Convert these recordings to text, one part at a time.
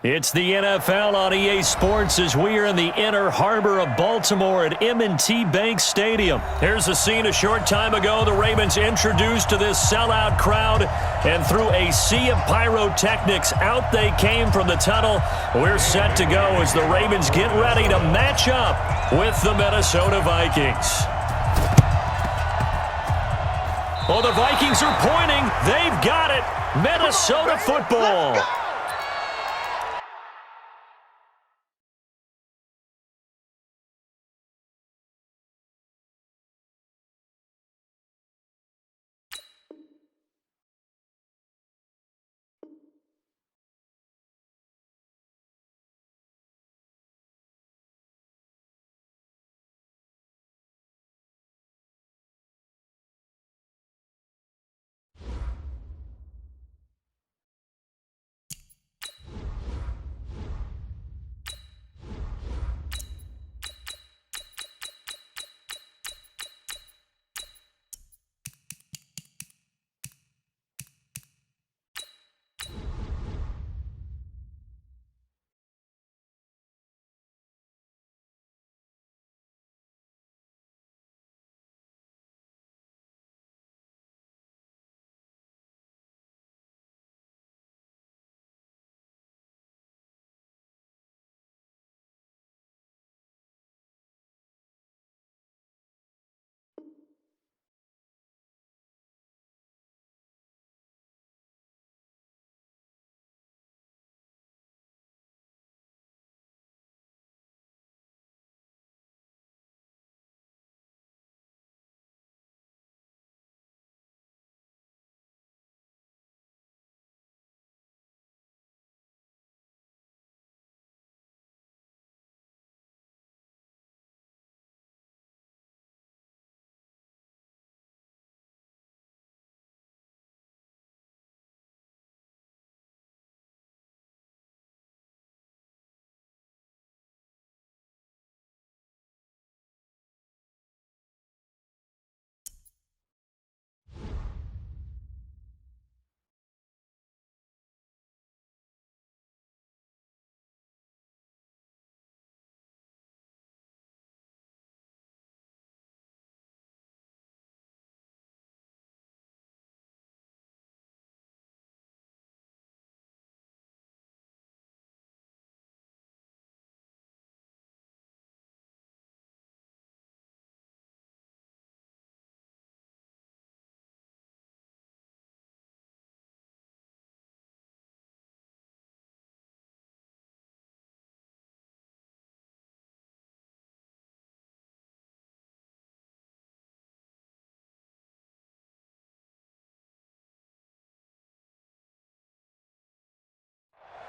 It's the NFL on EA Sports as we are in the inner harbor of Baltimore at M&T Bank Stadium. Here's a scene a short time ago. The Ravens introduced to this sellout crowd, and through a sea of pyrotechnics, out they came from the tunnel. We're set to go as the Ravens get ready to match up with the Minnesota Vikings. Well, the Vikings are pointing. They've got it. Minnesota football.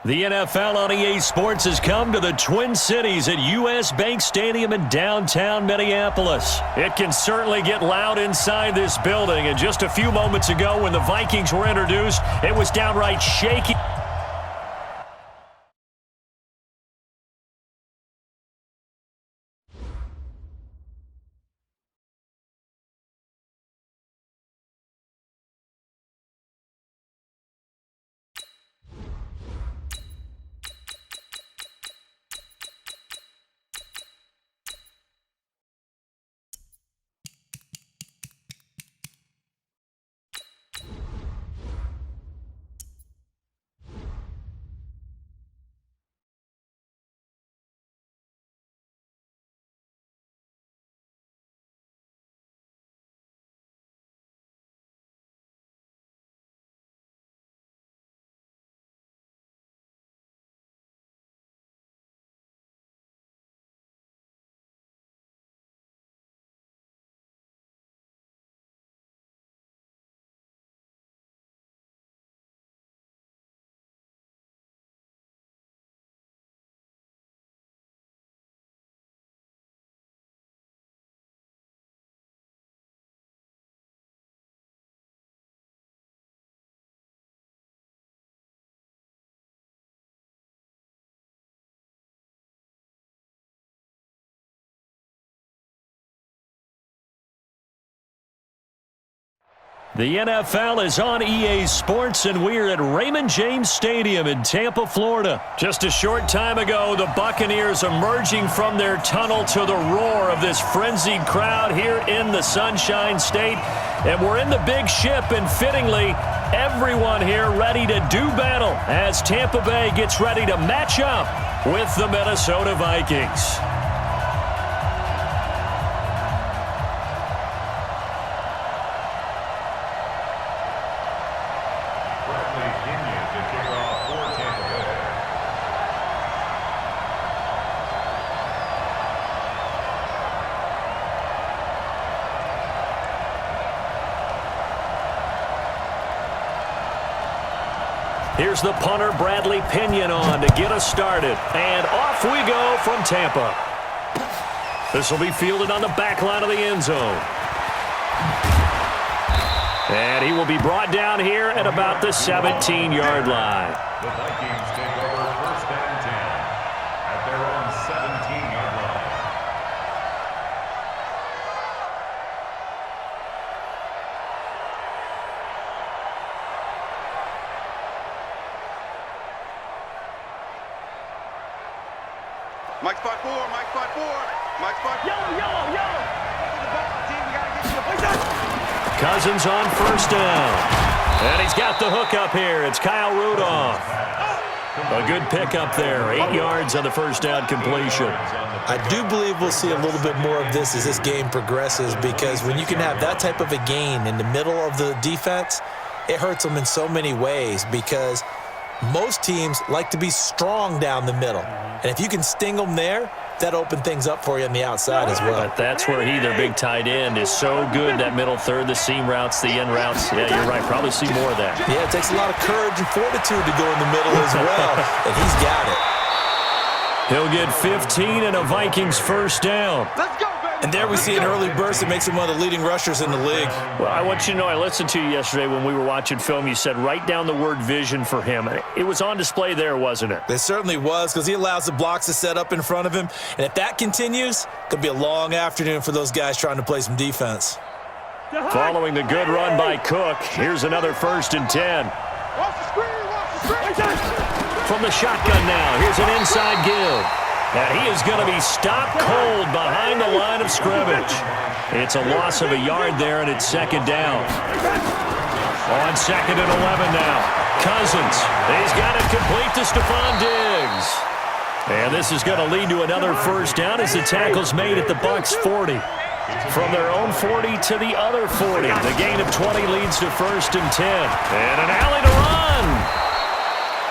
The NFL on EA Sports has come to the Twin Cities at US Bank Stadium in downtown Minneapolis. It can certainly get loud inside this building, and just a few moments ago when the Vikings were introduced, it was downright shaky. The NFL is on EA Sports, and we're at Raymond James Stadium in Tampa, Florida. Just a short time ago, the Buccaneers emerging from their tunnel to the roar of this frenzied crowd here in the Sunshine State. And we're in the big ship, and fittingly, everyone here ready to do battle as Tampa Bay gets ready to match up with the Minnesota Vikings. Here's the punter, Bradley Pinion, on to get us started. And off we go from Tampa. This will be fielded on the back line of the end zone. And he will be brought down here at about the 17-yard line. The Vikings take over first and 10 at their own 17-yard line. Mike spot 4, Mike spot 4, Mike spot 4. Yo. Cousins on first down. And he's got the hook up here. It's Kyle Rudolph. A good pickup there. 8 yards on the first down completion. I do believe we'll see a little bit more of this as this game progresses, because when you can have that type of a gain in the middle of the defense, it hurts them in so many ways, because most teams like to be strong down the middle. And if you can sting them there, that opens things up for you on the outside as well. But that's where he, their big tight end, is so good, that middle third, the seam routes, the in routes. Yeah, you're right. Probably see more of that. Yeah, it takes a lot of courage and fortitude to go in the middle as well, and he's got it. He'll get 15 and a Vikings first down. Let's go, baby. And there we see an early burst that makes him one of the leading rushers in the league. Well, I want you to know, I listened to you yesterday when we were watching film. You said write down the word vision for him. It was on display there, wasn't it? It certainly was, because he allows the blocks to set up in front of him. And if that continues, it could be a long afternoon for those guys trying to play some defense. Following the good run by Cook, here's another first and 10. Watch the screen. From the shotgun now, here's an inside give. And he is going to be stopped cold behind the line of scrimmage. It's a loss of a yard there, and it's second down. On second and 11 now. Cousins, he's got it complete to Stephon Diggs. And this is going to lead to another first down as the tackle's made at the Bucs 40. From their own 40 to the other 40. The gain of 20 leads to first and 10. And an alley to run.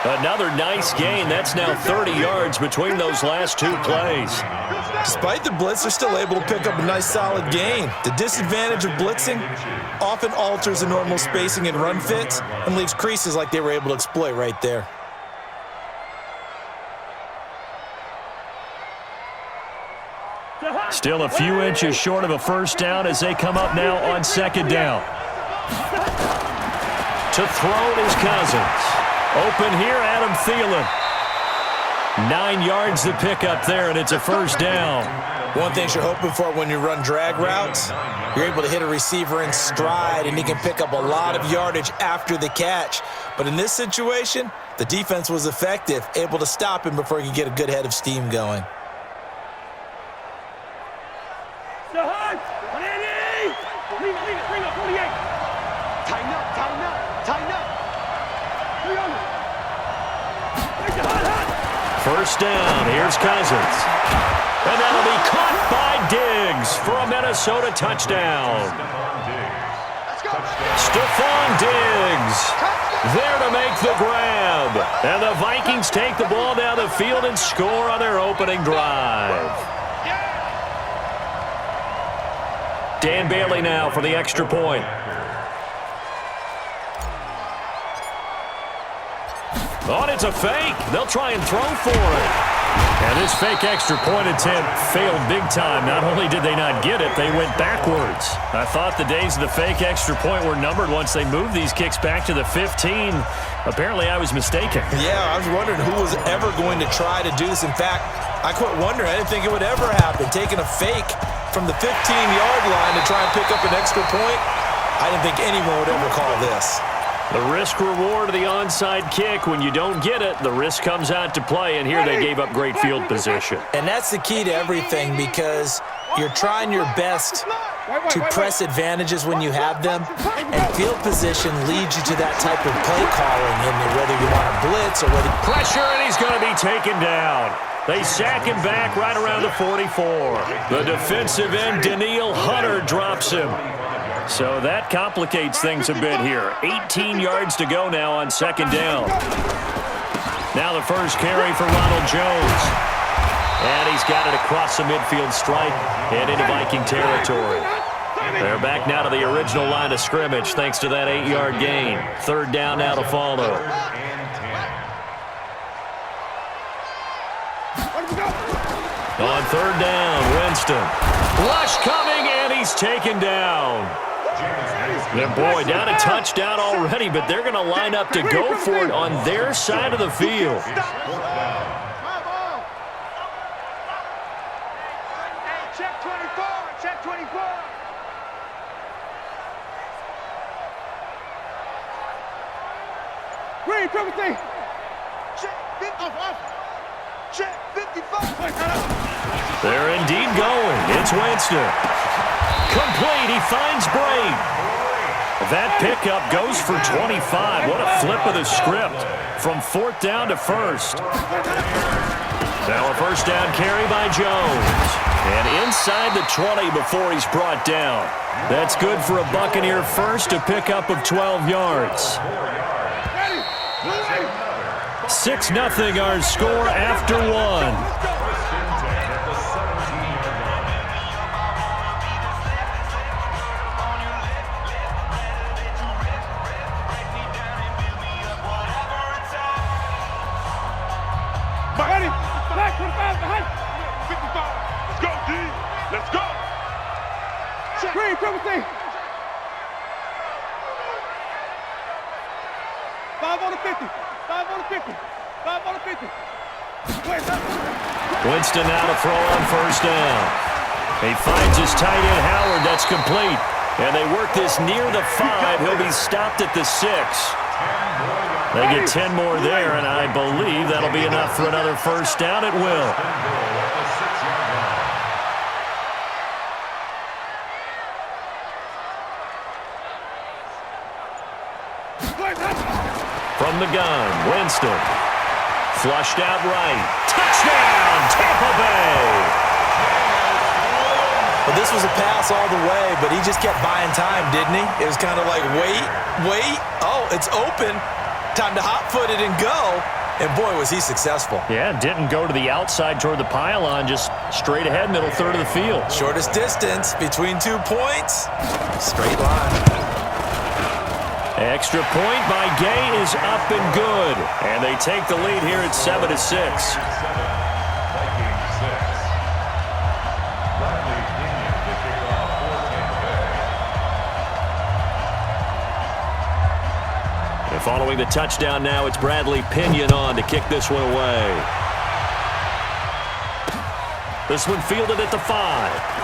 Another nice gain. That's now 30 yards between those last two plays. Despite the blitz, they're still able to pick up a nice solid gain. The disadvantage of blitzing often alters the normal spacing and run fits and leaves creases like they were able to exploit right there. Still a few inches short of a first down as they come up now on second down. To throw it is Cousins. Open here, Adam Thielen. 9 yards to pick up there, and it's a first down. One thing you're hoping for when you run drag routes, you're able to hit a receiver in stride, and he can pick up a lot of yardage after the catch. But in this situation, the defense was effective, able to stop him before he could get a good head of steam going. First down, here's Cousins. And that'll be caught by Diggs for a Minnesota touchdown. Stephon Diggs there to make the grab. And the Vikings take the ball down the field and score on their opening drive. Dan Bailey now for the extra point. Oh, it's a fake. They'll try and throw for it. And this fake extra point attempt failed big time. Not only did they not get it, they went backwards. I thought the days of the fake extra point were numbered once they moved these kicks back to the 15. Apparently, I was mistaken. Yeah, I was wondering who was ever going to try to do this. In fact, I quit wondering. I didn't think it would ever happen. Taking a fake from the 15-yard line to try and pick up an extra point. I didn't think anyone would ever call this. The risk reward of the onside kick. When you don't get it, the risk comes out to play, and here they gave up great field position. And that's the key to everything, because you're trying your best to press advantages when you have them, and field position leads you to that type of play calling, and whether you want to blitz or whether... Pressure, and he's going to be taken down. They sack him back right around the 44. The defensive end, Daniil Hunter, drops him. So that complicates things a bit here. 18 yards to go now on second down. Now the first carry for Ronald Jones. And he's got it across the midfield stripe and into Viking territory. They're back now to the original line of scrimmage thanks to that 8-yard gain. Third down now to follow. On third down, Winston. Rush coming, and he's taken down. And boy, down a touchdown already, but they're going to line up to go for it on their side of the field. Check 24, check 24. Green, triple T. Check 55. Check 55. They're indeed going. It's Winston. Complete. He finds Braid. That pickup goes for 25. What a flip of the script from fourth down to first. Now a first down carry by Jones. And inside the 20 before he's brought down. That's good for a Buccaneer first, a pickup of 12 yards. 6-0 our score after one. Green, triple T. 5 on the 50. 5 on the 50. 5 on the 50. Winston now to throw on first down. He finds his tight end, Howard. That's complete. And they work this near the 5. He'll be stopped at the 6. They get 10 more there, and I believe that'll be enough for another first down. It will. From the gun, Winston. Flushed out right. Touchdown, Tampa Bay! Well, this was a pass all the way, but he just kept buying time, didn't he? It was kind of like, wait. Oh, it's open. Time to hot-foot it and go. And, boy, was he successful. Yeah, didn't go to the outside toward the pylon, just straight ahead, middle third of the field. Shortest distance between 2 points. Straight line. Extra point by Gay is up and good. And they take the lead here at 7-6. And following the touchdown now, it's Bradley Pinion on to kick this one away. This one fielded at the 5.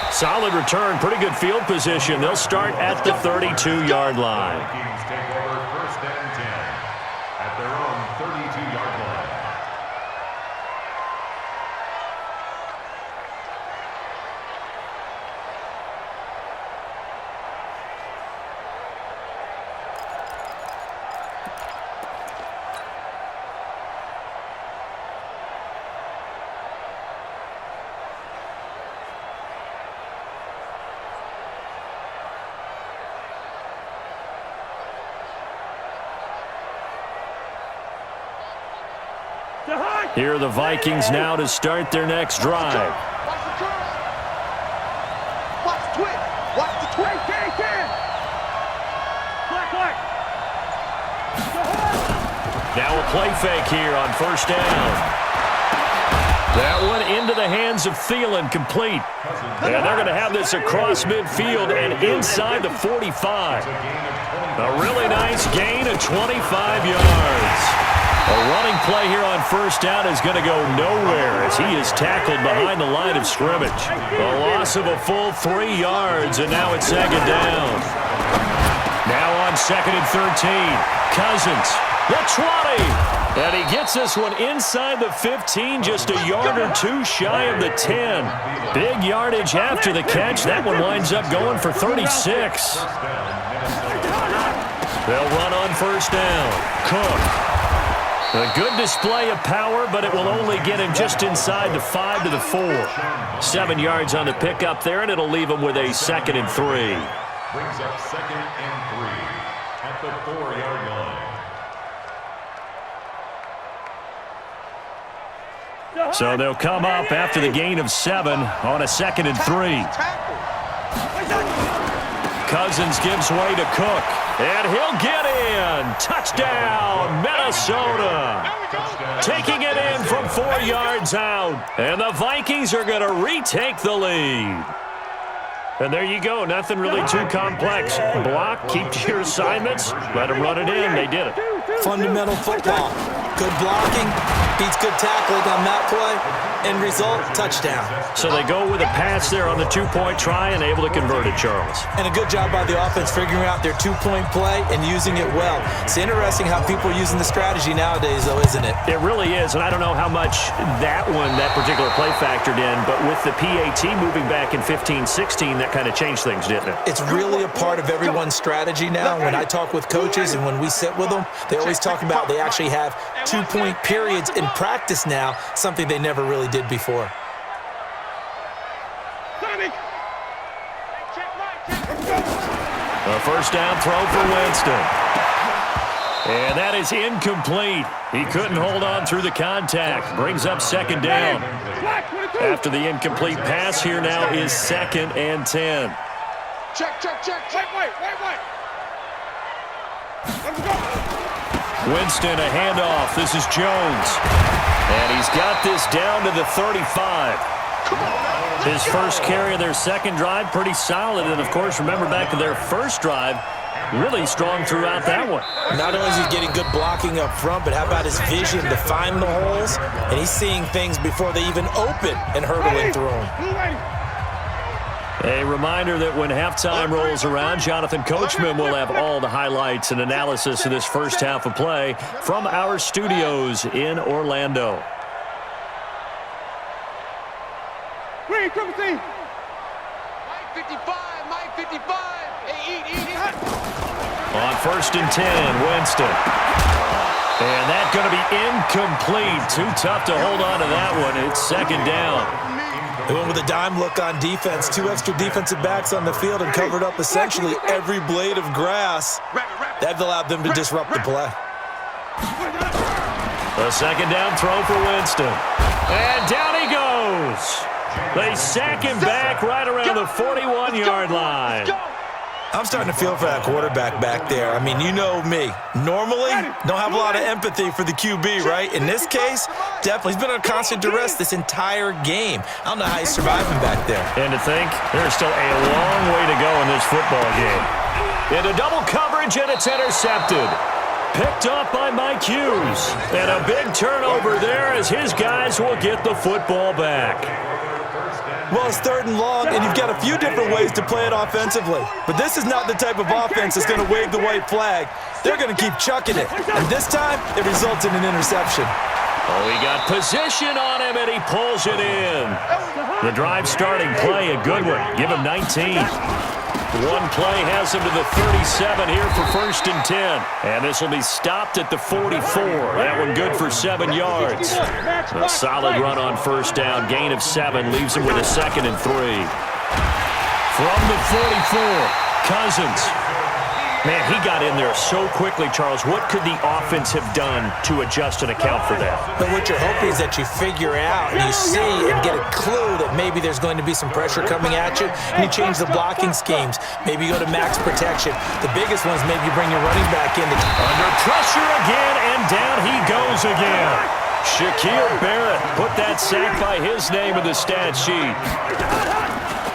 Solid return, pretty good field position. They'll start at the 32-yard line. Vikings take over first and 10 at their own 32-yard line. Here are the Vikings now to start their next drive. Watch the curl. Watch the twist. Watch the twist. Black. Now a play fake here on first down. That one into the hands of Thielen, complete. And they're going to have this across midfield and inside the 45. A really nice gain of 25 yards. A running play here on first down is going to go nowhere as he is tackled behind the line of scrimmage. A loss of a full 3 yards, and now it's second down. Now on second and 13, Cousins, the 20. And he gets this one inside the 15, just a yard or two shy of the 10. Big yardage after the catch. That one winds up going for 36. They'll run on first down. Cook. A good display of power, but it will only get him just inside the 5 to the 4. 7 yards on the pickup there, and it'll leave him with a second and 3. Brings up second and 3 at the 4-yard line. So they'll come up after the gain of 7 on a second and 3. Cousins gives way to Cook, and he'll get in. Touchdown, Minnesota. Taking it in from 4 yards out, and the Vikings are going to retake the lead. And there you go. Nothing really too complex. Block, keep to your assignments, let them run it in. They did it. Fundamental football. Good blocking, beats good tackling on that play. End result, touchdown. So they go with a pass there on the 2-point try and able to convert it, Charles. And a good job by the offense figuring out their 2-point play and using it well. It's interesting how people are using the strategy nowadays, though, isn't it? It really is, and I don't know how much that particular play factored in, but with the PAT moving back in 15-16, that kind of changed things, didn't it? It's really a part of everyone's strategy now. When I talk with coaches and when we sit with them, they always talk about they actually have 2-point periods in practice now, something they never really did before. A first down throw for Winston. And that is incomplete. He couldn't hold on through the contact. Brings up second down. After the incomplete pass, here now is second and 10. Check. Wait. Let's go. Winston, a handoff. This is Jones. And he's got this down to the 35. His first carry of their second drive, pretty solid. And, of course, remember back to their first drive, really strong throughout that one. Not only is he getting good blocking up front, but how about his vision to find the holes? And he's seeing things before they even open and hurdling through them. A reminder that when halftime rolls around, Jonathan Coachman will have all the highlights and analysis of this first half of play from our studios in Orlando. Mike 55. Hey, eat. On first and 10, Winston. And that's going to be incomplete. Too tough to hold on to that one. It's second down. They went with a dime look on defense. 2 extra defensive backs on the field and covered up essentially every blade of grass. That allowed them to disrupt the play. A second down throw for Winston. And down he goes. They sack him back right around the 41-yard line. I'm starting to feel for that quarterback back there. I mean, you know me. Normally, don't have a lot of empathy for the QB, right? In this case, definitely. He's been under constant duress this entire game. I don't know how he's surviving back there. And to think, there's still a long way to go in this football game. Into double coverage, and it's intercepted. Picked off by Mike Hughes. And a big turnover there as his guys will get the football back. Well, it's third and long, and you've got a few different ways to play it offensively. But this is not the type of offense that's going to wave the white flag. They're going to keep chucking it. And this time, it results in an interception. Oh, he got position on him, and he pulls it in. The drive starting play, a good one. Give him 19. One play has him to the 37 here for first and 10. And this will be stopped at the 44. That one good for 7 yards. A solid run on first down. Gain of 7 leaves him with a second and 3. From the 44, Cousins. Man, he got in there so quickly, Charles. What could the offense have done to adjust and account for that? But what you're hoping is that you figure out and you see and get a clue that maybe there's going to be some pressure coming at you, and you change the blocking schemes. Maybe you go to max protection. The biggest one is maybe you bring your running back in. Under pressure again, and down he goes again. Shaquille Barrett put that sack by his name in the stat sheet.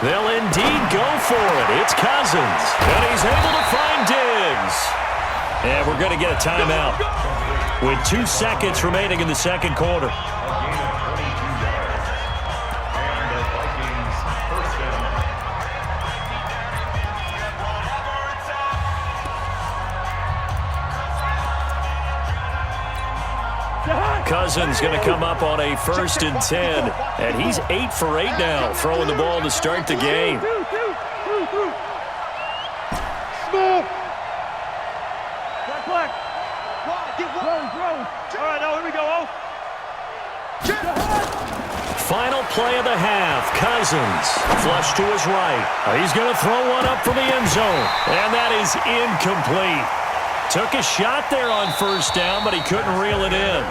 They'll indeed go for it. It's Cousins, and he's able to find Diggs. And we're going to get a timeout. with 2 seconds remaining in the second quarter. A gain of 22 yards. And the Vikings first down. Cousins going to come up on a 1st and 10, and he's 8 for 8 now, throwing the ball to start the game. All right, now here we go. Final play of the half. Cousins flush to his right. He's going to throw one up for the end zone, and that is incomplete. Took a shot there on 1st down, but he couldn't reel it in.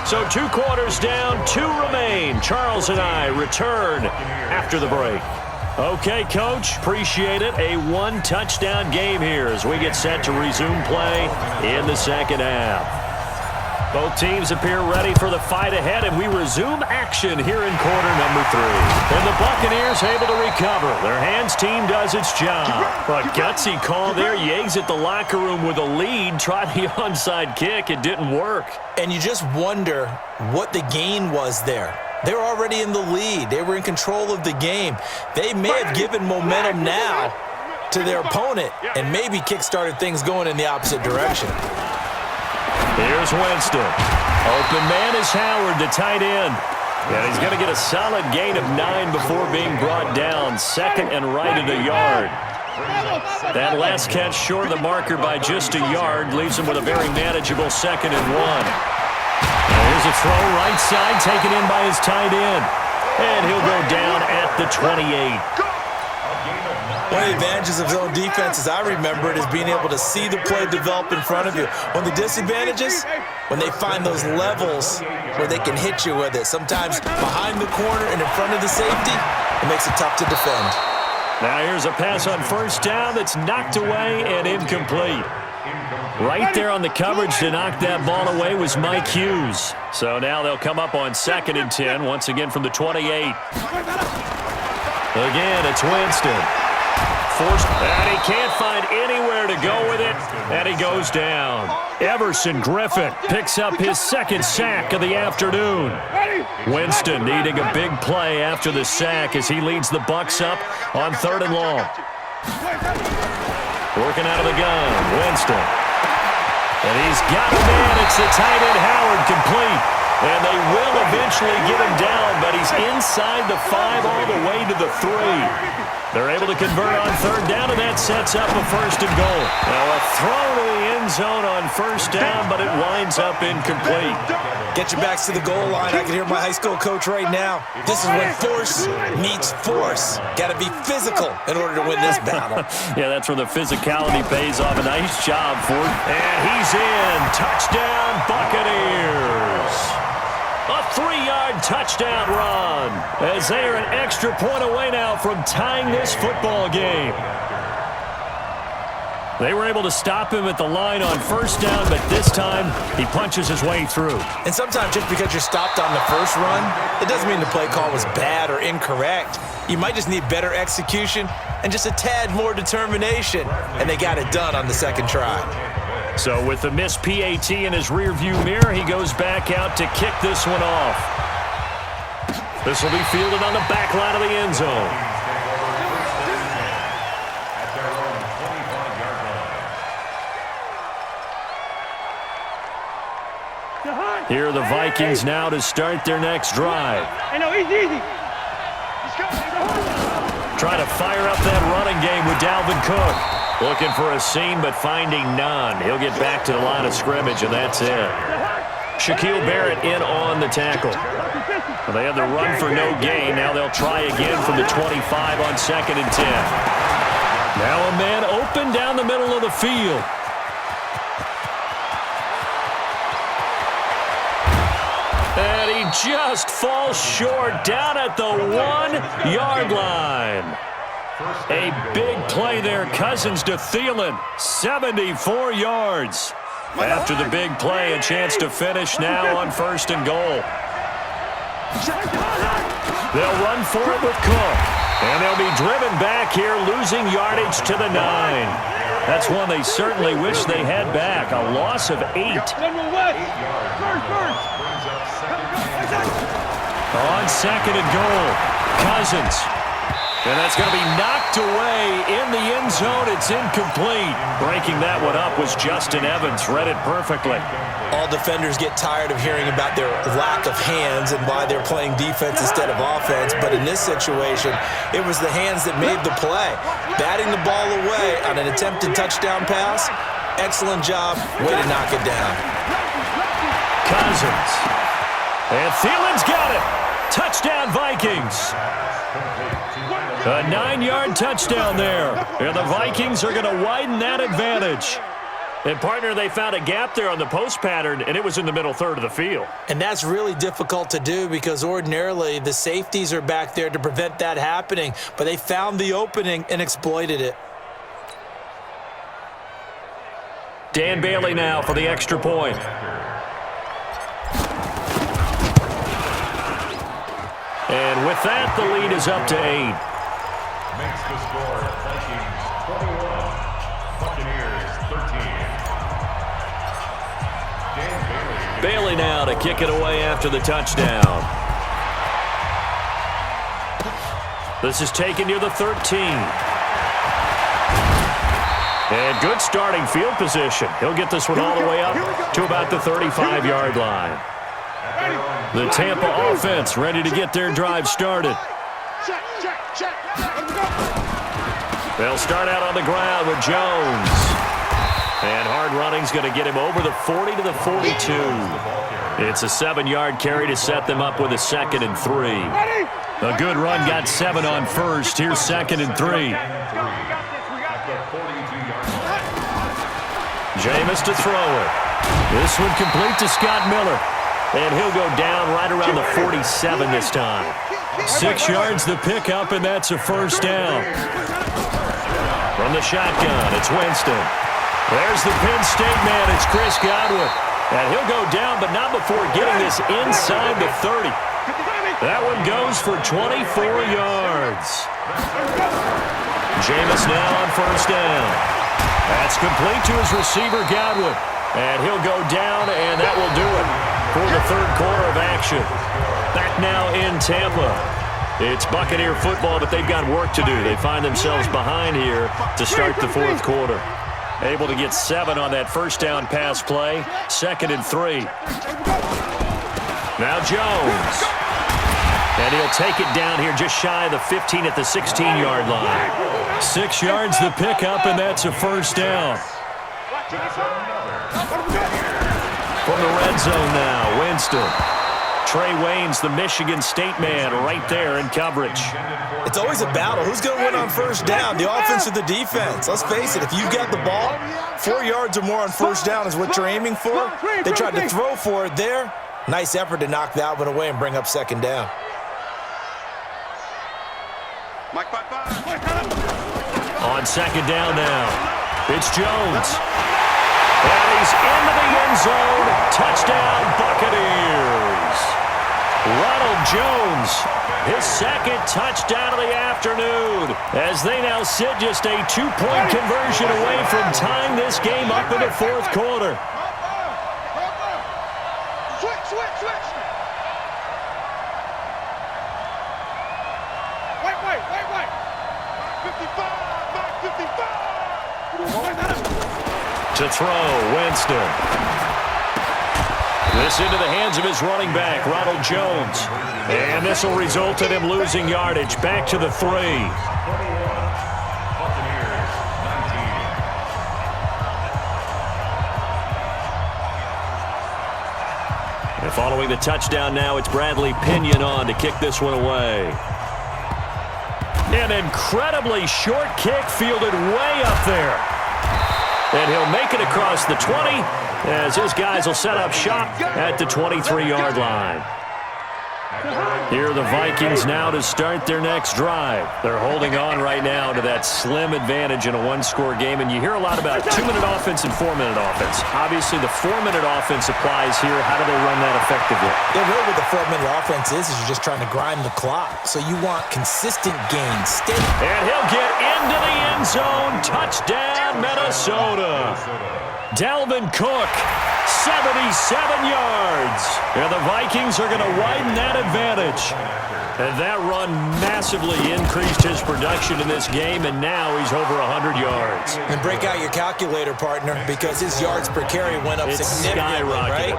So 2 quarters down, 2 remain. Charles and I return after the break. Okay, Coach, appreciate it. A 1-touchdown game here as we get set to resume play in the second half. Both teams appear ready for the fight ahead, and we resume action here in quarter number 3. And the Buccaneers able to recover. Their hands team does its job. A gutsy call there. You exit the locker room with a lead. Try the onside kick. It didn't work. And you just wonder what the gain was there. They were already in the lead. They were in control of the game. They may have given momentum now to their opponent and maybe kick-started things going in the opposite direction. Here's Winston. Open man is Howard, the tight end. And he's going to get a solid gain of 9 before being brought down. 2nd and right at a yard. That last catch short of the marker by just a yard leaves him with a very manageable 2nd and 1. Here's a throw right side taken in by his tight end. And he'll go down at the 28. One of the advantages of zone defense, as I remember it, is being able to see the play develop in front of you. One of the disadvantages, when they find those levels where they can hit you with it. Sometimes behind the corner and in front of the safety, it makes it tough to defend. Now here's a pass on 1st down that's knocked away and incomplete. Right there on the coverage to knock that ball away was Mike Hughes. So now they'll come up on 2nd and 10, once again from the 28. Again, it's Winston. Forced, and he can't find anywhere to go with it, and he goes down. Everson Griffin picks up his 2nd sack of the afternoon. Winston needing a big play after the sack as he leads the Bucs up on 3rd and long. Working out of the gun, Winston. And he's got a man. It's the tight end Howard complete. And they will eventually get him down, but he's inside the 5 all the way to the 3. They're able to convert on 3rd down, and that sets up a 1st and goal. Now a throw to the end zone on 1st down, but it winds up incomplete. Get your backs to the goal line. I can hear my high school coach right now. This is when force meets force. Got to be physical in order to win this battle. Yeah, that's where the physicality pays off. A nice job for it. And he's in. Touchdown, Buccaneers. A 3-yard touchdown run as they are an extra point away now from tying this football game. They were able to stop him at the line on 1st down, but this time he punches his way through. And sometimes just because you're stopped on the first run, it doesn't mean the play call was bad or incorrect. You might just need better execution and just a tad more determination, and they got it done on the 2nd try. So with the missed PAT in his rearview mirror, he goes back out to kick this one off. This will be fielded on the back line of the end zone. Here are the Vikings now to start their next drive. I know, he's easy. Trying to fire up that running game with Dalvin Cook. Looking for a seam, but finding none. He'll get back to the line of scrimmage, and that's it. Shaquille Barrett in on the tackle. Well, they had the run for no gain. Now they'll try again from the 25 on 2nd and 10. Now a man open down the middle of the field. And he just falls short down at the 1-yard line. A big play there. Cousins to Thielen. 74 yards. After the big play, a chance to finish now on 1st and goal. They'll run for it with Cook. And they'll be driven back here, losing yardage to the 9. That's one they certainly wish they had back. A loss of 8. On second and goal, Cousins. And that's going to be knocked away in the end zone. It's incomplete. Breaking that one up was Justin Evans. Read it perfectly. All defenders get tired of hearing about their lack of hands and why they're playing defense instead of offense. But in this situation, it was the hands that made the play. Batting the ball away on an attempted touchdown pass. Excellent job. Way to knock it down. Cousins. And Thielen's got it. Touchdown, Vikings. A 9-yard touchdown there. And the Vikings are going to widen that advantage. And, partner, they found a gap there on the post pattern, and it was in the middle third of the field. And that's really difficult to do because ordinarily the safeties are back there to prevent that happening. But they found the opening and exploited it. Dan Bailey now for the extra point. And with that, the lead is up to 8. Makes the score Vikings 21, Buccaneers 13. Dan Bailey now to kick it away after the touchdown. This is taken near the 13. And good starting field position. He'll get this one all the way up to about the 35-yard line. The Tampa offense ready to get their drive started. They'll start out on the ground with Jones. And hard running's going to get him over the 40 to the 42. It's a 7-yard carry to set them up with a 2nd and 3. A good run got 7 on first. Here's 2nd and 3. Jameis to throw it. This one complete to Scott Miller. And he'll go down right around the 47 this time. 6 yards the pickup, and that's a first down. From the shotgun, it's Winston. There's the Penn State man. It's Chris Godwin. And he'll go down, but not before getting this inside the 30. That one goes for 24 yards. Jameis now on first down. That's complete to his receiver, Godwin. And he'll go down, and that will do it for the third quarter of action. Back now in Tampa. It's Buccaneer football, but they've got work to do. They find themselves behind here to start the fourth quarter. Able to get 7 on that first down pass play. 2nd and 3. Now Jones. And he'll take it down here just shy of the 15 at the 16-yard line. 6 yards the pickup, and that's a first down. From the red zone now, Winston. Trey Waynes, the Michigan State man, right there in coverage. It's always a battle. Who's going to win on first down, the offense or the defense? Let's face it, if you've got the ball, 4 yards or more on first down is what you're aiming for. They tried to throw for it there. Nice effort to knock that one away and bring up 2nd down. On 2nd down now, it's Jones. And he's into the end zone. Touchdown, Buccaneers. Ronald Jones, his 2nd touchdown of the afternoon, as they now sit just a 2-point conversion away from tying this game up in the fourth quarter. Switch. Wait. 55, back 55. To throw, Winston. This into the hands of his running back, Ronald Jones. And this will result in him losing yardage. Back to the 3. And following the touchdown now, it's Bradley Pinion on to kick this one away. An incredibly short kick fielded way up there. And he'll make it across the 20 as his guys will set up shop at the 23-yard line. Here are the Vikings now to start their next drive. They're holding on right now to that slim advantage in a one-score game, and you hear a lot about 2-minute offense and 4-minute offense. Obviously, the 4-minute offense applies here. How do they run that effectively? Yeah, really what the 4-minute offense is you're just trying to grind the clock. So you want consistent gains. And he'll get into the end zone. Touchdown, Minnesota. Minnesota. Dalvin Cook, 77 yards. And the Vikings are going to widen that advantage. And that run massively increased his production in this game, and now he's over 100 yards. And break out your calculator, partner, because his yards per carry went up significantly, right?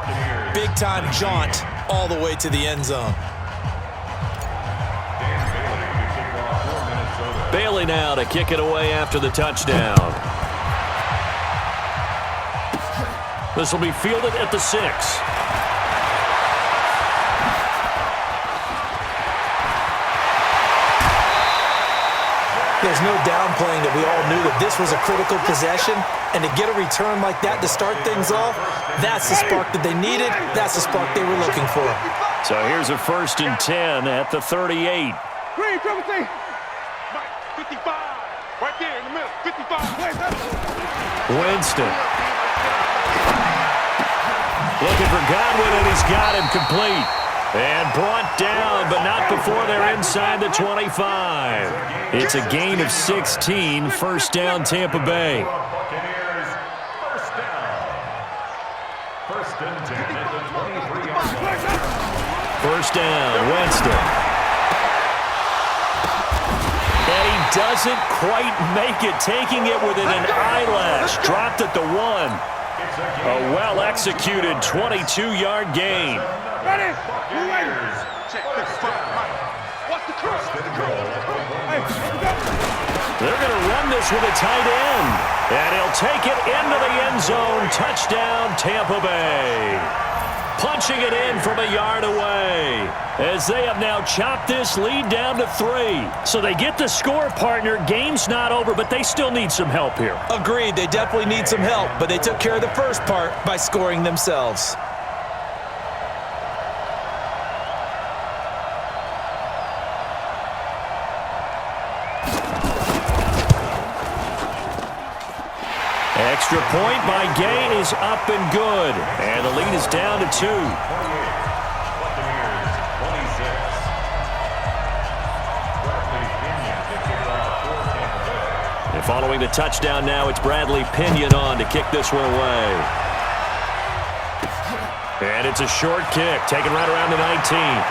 Big-time jaunt all the way to the end zone. Bailey now to kick it away after the touchdown. This will be fielded at the 6. There's no downplaying that we all knew that this was a critical possession, and to get a return like that to start things off, that's the spark that they needed. That's the spark they were looking for. So here's a 1st and 10 at the 38. Green, triple T. 55. Right there in the middle. 55. Winston. Looking for Godwin, and he's got him complete. And brought down, but not before they're inside the 25. It's a gain of 16, 1st down Tampa Bay. Buccaneers, 1st down. 1st and 10 at the 23-yard line. 1st down, Winston. And he doesn't quite make it, taking it within an eyelash. Dropped at the 1. A well-executed 22-yard gain. Ready? Check this What's the cross? They're going to run this with a tight end. And he'll take it into the end zone. Touchdown, Tampa Bay. Punching it in from a yard away, as they have now chopped this lead down to 3. So they get the score, partner. Game's not over, but they still need some help here. Agreed, they definitely need some help, but they took care of the first part by scoring themselves. Extra point by Gay is up and good. And the lead is down to 2. Buccaneers, 26. And following the touchdown now, it's Bradley Pinion on to kick this one away. And it's a short kick, taken right around the 19.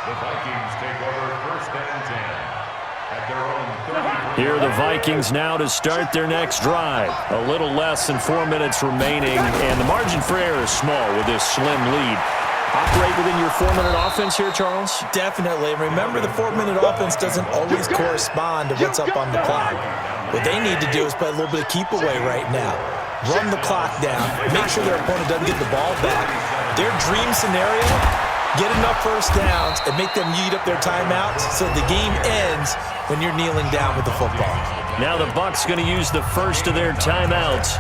The Vikings take over 1st and 10 at their own 30. Here are the Vikings now to start their next drive. A little less than 4 minutes remaining, and the margin for error is small with this slim lead. Operate within your 4-minute offense here, Charles? Definitely. Remember, the 4-minute offense doesn't always correspond to what's up on the clock. What they need to do is play a little bit of keep away right now. Run the clock down. Make sure their opponent doesn't get the ball back. Their dream scenario, get enough first downs and make them eat up their timeouts so the game ends when you're kneeling down with the football. Now the Bucs going to use the first of their timeouts.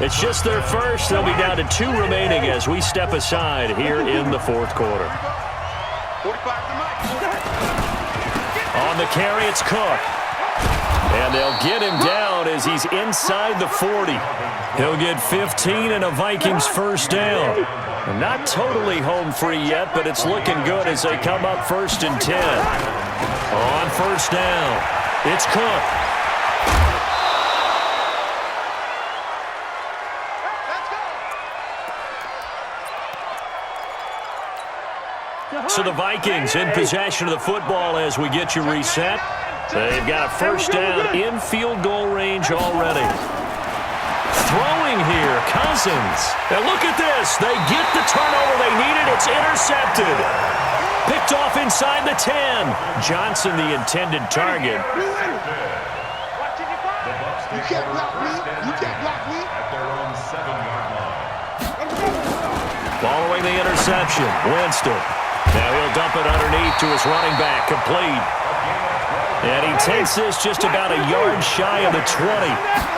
It's just their first. They'll be down to 2 remaining as we step aside here in the 4th quarter. 45 to Mike. On the carry, it's Cook. And they'll get him down as he's inside the 40. He'll get 15 and a Vikings 1st down. Not totally home free yet, but it's looking good as they come up 1st and 10. On 1st down, it's Cook. So the Vikings in possession of the football as we get you reset. They've got a 1st down in field goal range already. Throwing here, Cousins. And look at this. They get the turnover they needed. It's intercepted. Picked off inside the 10. Johnson, the intended target. You can't block me. You can't block me. At their own 7-yard line. Following the interception, Winston. Now he'll dump it underneath to his running back, complete. And he takes this just about a yard shy of the 20.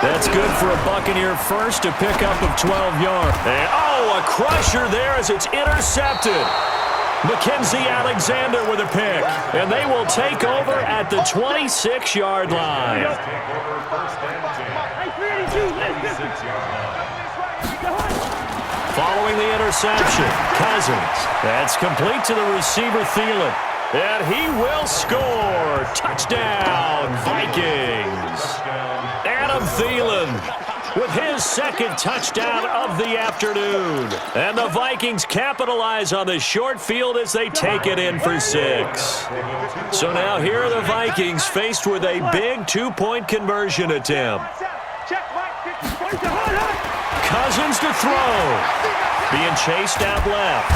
That's good for a Buccaneer first to pick up of 12 yards. And, oh, a crusher there as it's intercepted. Mackenzie Alexander with a pick. And they will take over at the 26-yard line. Take over 1st and 10. 26-yard line. Following the interception, Cousins. That's complete to the receiver, Thielen. And he will score. Touchdown. Touchdown, Vikings. Adam Thielen with his second touchdown of the afternoon. And the Vikings capitalize on the short field as they take it in for 6. So now here are the Vikings faced with a big 2-point conversion attempt. Cousins to throw. Being chased out left.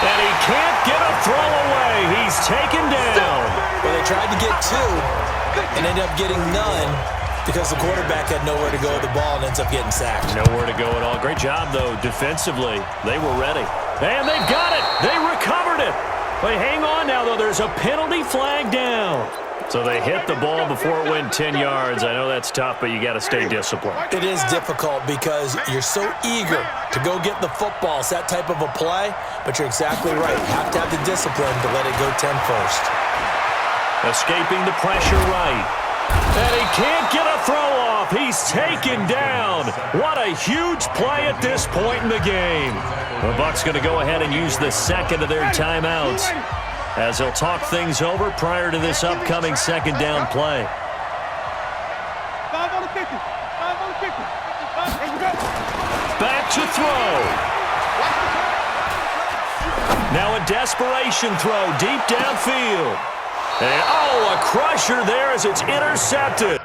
And he can't get a throw away. He's taken down. Well, they tried to get 2 and ended up getting none because the quarterback had nowhere to go with the ball and ends up getting sacked. Nowhere to go at all. Great job, though, defensively. They were ready. And they've got it. They recovered it. But hang on now, though. There's a penalty flag down. So they hit the ball before it went 10 yards. I know that's tough, but you got to stay disciplined. It is difficult because you're so eager to go get the football. It's that type of a play, but you're exactly right. You have to have the discipline to let it go 10 first. Escaping the pressure right. And he can't get a throw off. He's taken down. What a huge play at this point in the game. The Bucs going to go ahead and use the second of their timeouts as they'll talk things over prior to this upcoming second down play. Back to throw. Now a desperation throw deep downfield. And, oh, a crusher there as it's intercepted.